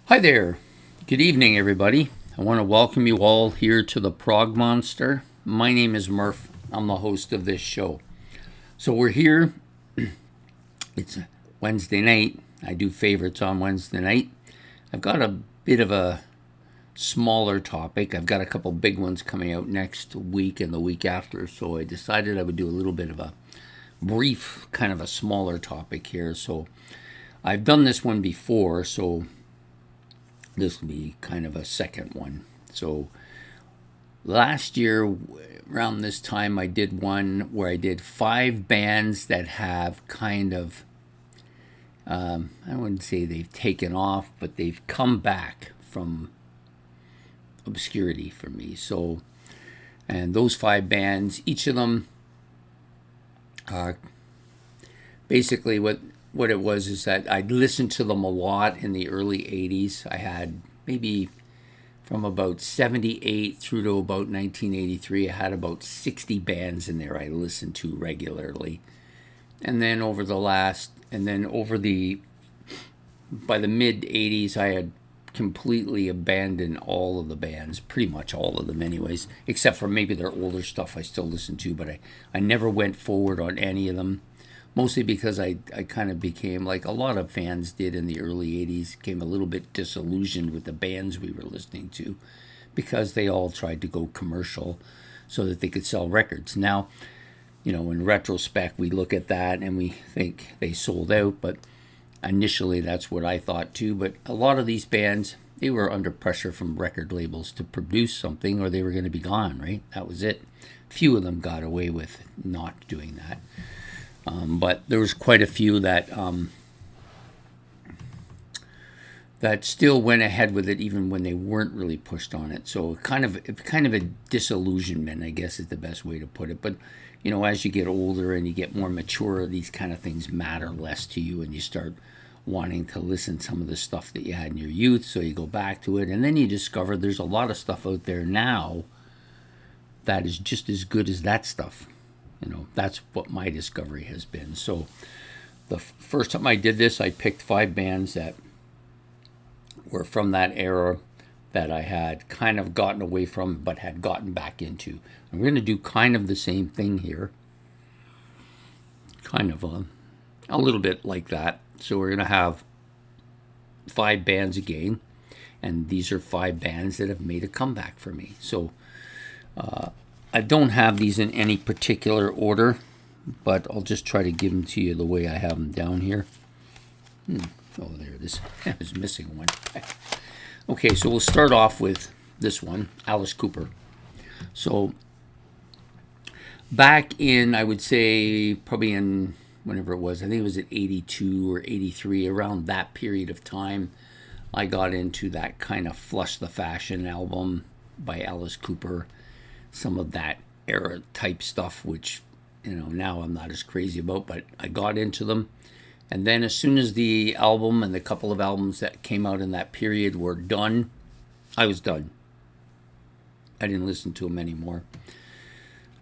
Hi there. Good evening, everybody. I want to welcome you all here to the Prog Monster. My name is Murph. I'm the host of this show. So we're here. It's a Wednesday night. I do favorites on Wednesday night. I've got a bit of a smaller topic. I've got a couple big ones coming out next week and the week after. So I decided I would do a little bit of a brief, kind of a smaller topic here. So I've done this one before. So this will be kind of a second one. So last year, around this time, I did one where I did 5 bands that have kind of, I wouldn't say they've taken off, but they've come back from obscurity for me. So, and those 5 bands, each of them, basically what it was is that I'd listened to them a lot in the early 80s. I had maybe from about 78 through to about 1983, I had about 60 bands in there I listened to regularly. And then by the mid 80s, I had completely abandoned all of the bands, pretty much all of them anyways, except for maybe their older stuff I still listen to, but I never went forward on any of them. Mostly because I kind of became, like a lot of fans did in the early 80s, became a little bit disillusioned with the bands we were listening to because they all tried to go commercial so that they could sell records. Now, in retrospect, we look at that and we think they sold out, but initially that's what I thought too. But a lot of these bands, they were under pressure from record labels to produce something or they were going to be gone, right? That was it. Few of them got away with not doing that. But there was quite a few that still went ahead with it even when they weren't really pushed on it. So kind of a disillusionment, I guess, is the best way to put it. But as you get older and you get more mature, these kind of things matter less to you, and you start wanting to listen to some of the stuff that you had in your youth. So you go back to it, and then you discover there's a lot of stuff out there now that is just as good as that stuff. That's what my discovery has been. So the first time I did this, I picked 5 bands that were from that era that I had kind of gotten away from but had gotten back into. I'm going to do kind of the same thing here. Kind of a little bit like that. So we're going to have 5 bands again. And these are 5 bands that have made a comeback for me. So I don't have these in any particular order, but I'll just try to give them to you the way I have them down here. Oh, there it is. I was missing one. Okay, so we'll start off with this one, Alice Cooper. So back in, I would say, probably in whenever it was, I think it was at 82 or 83, around that period of time, I got into that kind of Flush the Fashion album by Alice Cooper. Some of that era type stuff, which now I'm not as crazy about, but I got into them. And then as soon as the album and the couple of albums that came out in that period were done, I was done. I didn't listen to them anymore.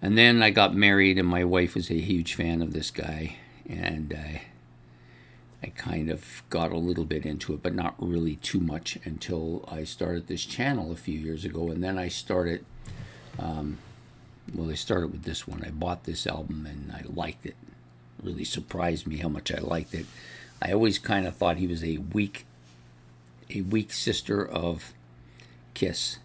And then I got married, and my wife was a huge fan of this guy, and I kind of got a little bit into it, but not really too much until I started this channel a few years ago. And then I started I started with this one. I bought this album and I liked it. It really surprised me how much I liked it. I always kind of thought he was a weak sister of Kiss.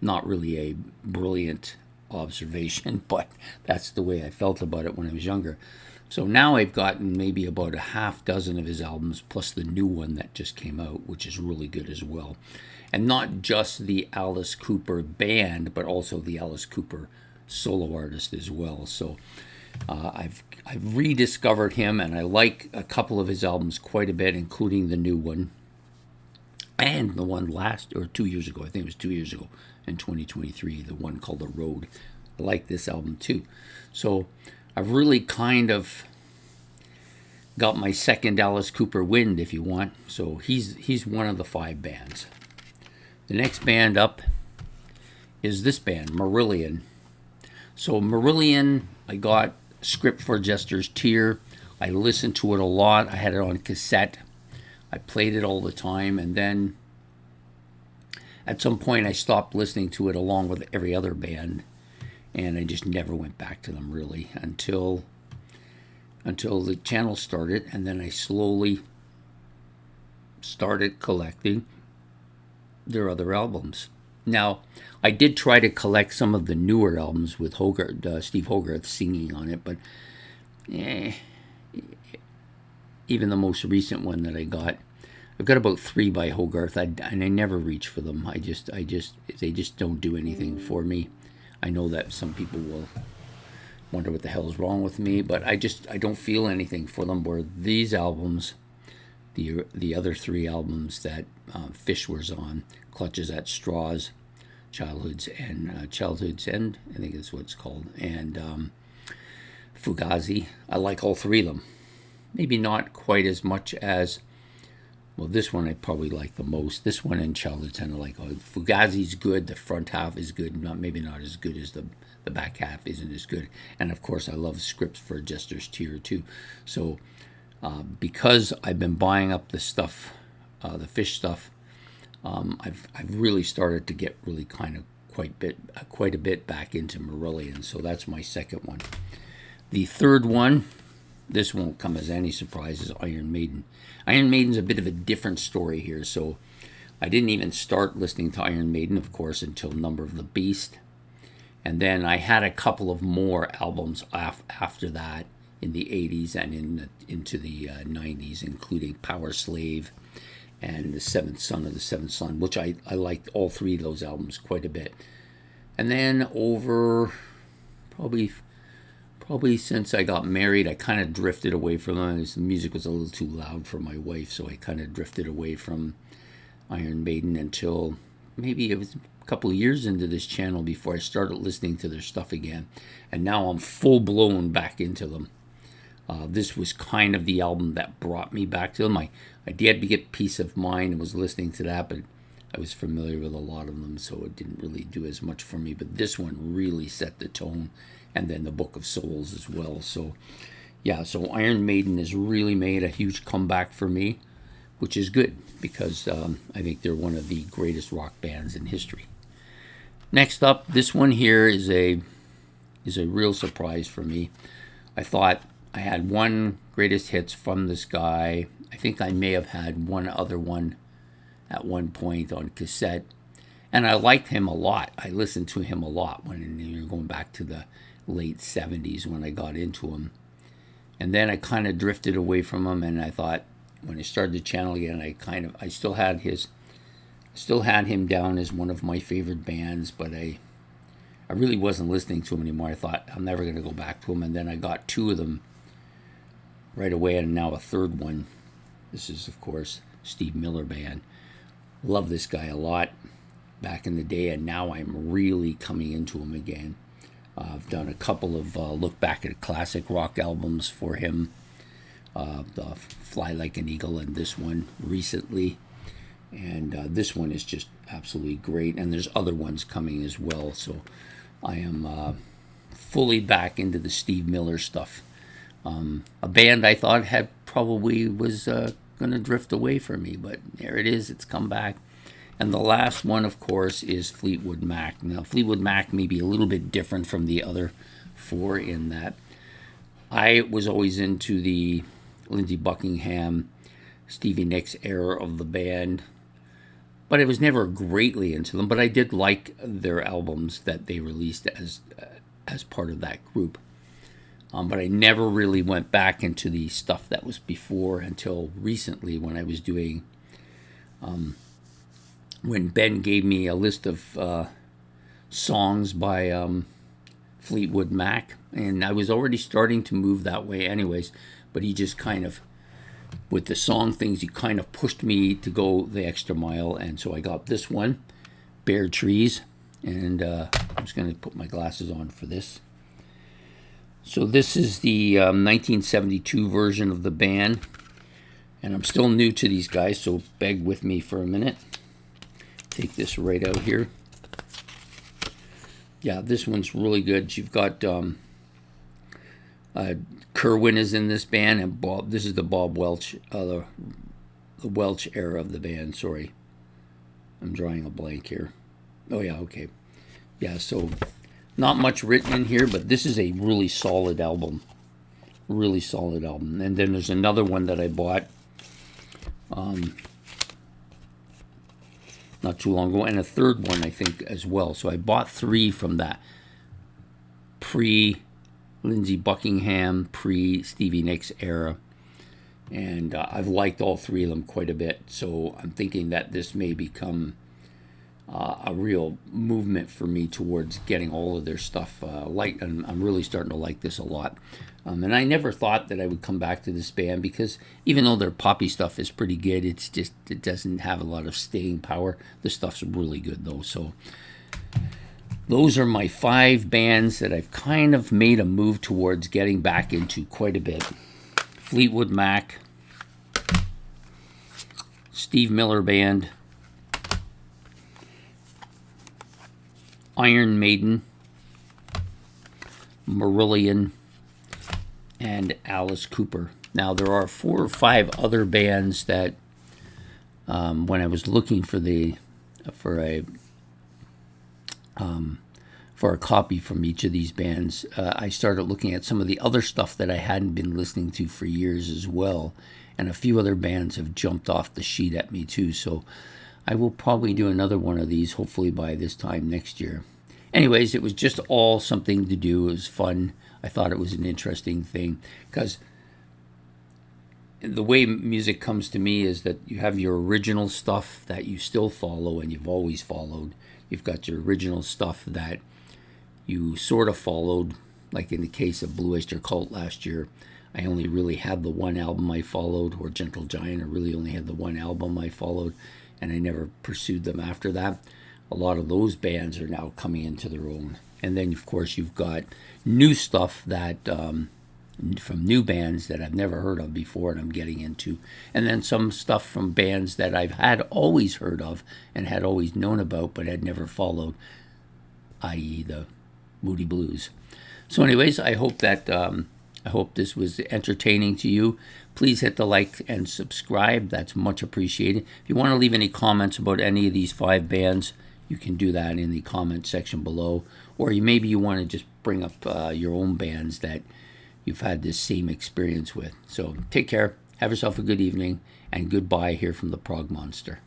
Not really a brilliant observation, but that's the way I felt about it when I was younger. So now I've gotten maybe about a half dozen of his albums, plus the new one that just came out, which is really good as well. And not just the Alice Cooper band, but also the Alice Cooper solo artist as well. So I've rediscovered him, and I like a couple of his albums quite a bit, including the new one and the one 2 years ago. I think it was 2 years ago in 2023, the one called The Road. I like this album too. So I've really kind of got my second Alice Cooper wind, if you want. So he's one of the 5 bands. The next band up is this band, Marillion. So Marillion, I got Script for a Jester's Tear. I listened to it a lot. I had it on cassette. I played it all the time, and then at some point I stopped listening to it along with every other band, and I just never went back to them really until the channel started, and then I slowly started collecting their other albums. Now, I did try to collect some of the newer albums with Steve Hogarth singing on it, but even the most recent one that I've got about 3 by Hogarth, and I never reach for them. They just don't do anything for me. I know that some people will wonder what the hell is wrong with me, but I don't feel anything for them. Where these albums, the other 3 albums that Fish was on, Clutches at Straws, Childhood's End, I think that's what it's called, and Fugazi. I like all 3 of them. Maybe not quite as much as, well, this one I probably like the most. This one and Childhood's End I like. Fugazi's good. The front half is good. Maybe not as good as the back half isn't as good. And of course, I love Scripts for a Jester's Tear too. So because I've been buying up the stuff, the Fish stuff, I've really started to get really kind of quite a bit back into Marillion. So that's my second one. The third one, this won't come as any surprise, is Iron Maiden. Iron Maiden's a bit of a different story here. So I didn't even start listening to Iron Maiden, of course, until Number of the Beast. And then I had a couple of more albums after that in the 80s and into the 90s, including Power Slave and The Seventh Son of the Seventh Son, which I liked all 3 of those albums quite a bit. And then over probably since I got married, I kind of drifted away from them. The music was a little too loud for my wife, so I kind of drifted away from Iron Maiden until maybe it was a couple of years into this channel before I started listening to their stuff again. And now I'm full-blown back into them. This was kind of the album that brought me back to them. I did get Peace of Mind and was listening to that, but I was familiar with a lot of them, so it didn't really do as much for me. But this one really set the tone, and then the Book of Souls as well. So, yeah, so Iron Maiden has really made a huge comeback for me, which is good because I think they're one of the greatest rock bands in history. Next up, this one here is a real surprise for me. I thought I had one greatest hits from this guy. I think I may have had one other one at one point on cassette, and I liked him a lot. I listened to him a lot when you're going back to the late 70s when I got into him. And then I kind of drifted away from him, and I thought when I started the channel again, I still had him down as one of my favorite bands, but I really wasn't listening to him anymore. I thought I'm never going to go back to him, and then I got 2 of them right away, and now a third one. This is, of course, Steve Miller Band. Love this guy a lot back in the day, and now I'm really coming into him again. I've done a couple of look back at classic rock albums for him, the Fly Like an Eagle and this one recently, and this one is just absolutely great, and there's other ones coming as well, so I am fully back into the Steve Miller stuff. A band I thought had probably was going to drift away from me, but there it is, it's come back. And the last one, of course, is Fleetwood Mac. Now, Fleetwood Mac may be a little bit different from the other 4 in that I was always into the Lindsey Buckingham, Stevie Nicks era of the band, but I was never greatly into them. But I did like their albums that they released as part of that group. But I never really went back into the stuff that was before until recently when I was doing... when Ben gave me a list of songs by Fleetwood Mac, and I was already starting to move that way anyways, but he just kind of, with the song things, he kind of pushed me to go the extra mile, and so I got this one, Bare Trees, and I'm just going to put my glasses on for this. So this is the 1972 version of the band, and I'm still new to these guys, so beg with me for a minute. Take this right out here. Yeah, this one's really good. You've got Kerwin is in this band, and Bob. This is the Bob Welch, the Welch era of the band. Sorry, I'm drawing a blank here. Oh yeah, okay. Yeah, so not much written in here, but this is a really solid album. Really solid album. And then there's another one that I bought not too long ago, and a third one I think as well. So I bought 3 from that pre-Lindsey Buckingham, pre-Stevie Nicks era. And I've liked all 3 of them quite a bit. So I'm thinking that this may become a real movement for me towards getting all of their stuff liked. And I'm really starting to like this a lot. And I never thought that I would come back to this band because even though their poppy stuff is pretty good, it doesn't have a lot of staying power. The stuff's really good though. So those are my 5 bands that I've kind of made a move towards getting back into quite a bit. Fleetwood Mac, Steve Miller Band, Iron Maiden, Marillion, and Alice Cooper. Now there are 4 or 5 other bands that when I was looking for a copy from each of these bands, I started looking at some of the other stuff that I hadn't been listening to for years as well, and a few other bands have jumped off the sheet at me too. So I will probably do another one of these hopefully by this time next year. Anyways, it was just all something to do. It was fun. I thought it was an interesting thing because the way music comes to me is that you have your original stuff that you still follow and you've always followed. You've got your original stuff that you sort of followed, like in the case of Blue Oyster Cult last year. I only really had the one album I followed, or Gentle Giant, I really only had the one album I followed, and I never pursued them after that. A lot of those bands are now coming into their own. And then, of course, you've got new stuff that from new bands that I've never heard of before and I'm getting into. And then some stuff from bands that I've had always heard of and had always known about but had never followed, i.e. the Moody Blues. So anyways, I hope this was entertaining to you. Please hit the like and subscribe. That's much appreciated. If you want to leave any comments about any of these 5 bands, you can do that in the comment section below. Or maybe you want to just bring up your own bands that you've had this same experience with. So take care. Have yourself a good evening. And goodbye here from the Prog Monster.